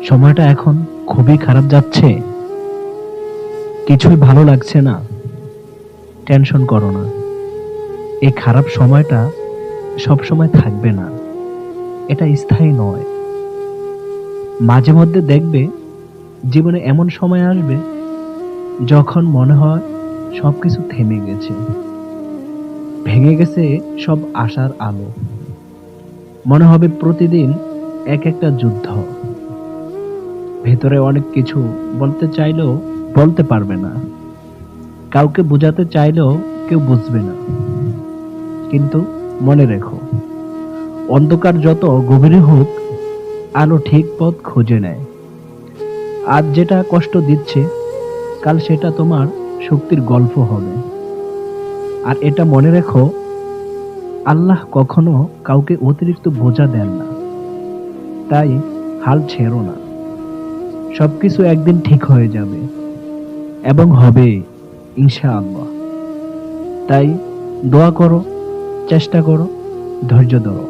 সময়টা এখন খুবই খারাপ যাচ্ছে, কিছুই ভালো লাগছে না। টেনশন করো না, এই খারাপ সময়টা সব সময় থাকবে না, এটা স্থায়ী নয়। মাঝে মধ্যে দেখবে জীবনে এমন সময় আসবে যখন মনে হয় সবকিছু থেমে গেছে, ভেঙে গেছে সব আশার আলো। মনে হবে প্রতিদিন এক একটা যুদ্ধ, ভেতরে অনেক কিছু বলতে চাইলেও বলতে পারবে না, কাউকে বোঝাতে চাইলেও কেউ বুঝবে না। কিন্তু মনে রেখো, অন্ধকার যত গভীরে হোক, আলো ঠিক পথ খুঁজে নেয়। আজ যেটা কষ্ট দিচ্ছে, কাল সেটা তোমার শক্তির গল্প হবে। আর এটা মনে রেখো, আল্লাহ কখনো কাউকে অতিরিক্ত বোঝা দেন না। তাই হাল ছেড়ো না, সবকিছু একদিন ঠিক হয়ে যাবে, এবং হবে ইনশাআল্লাহ। তাই দোয়া করো, চেষ্টা করো, ধৈর্য ধরো।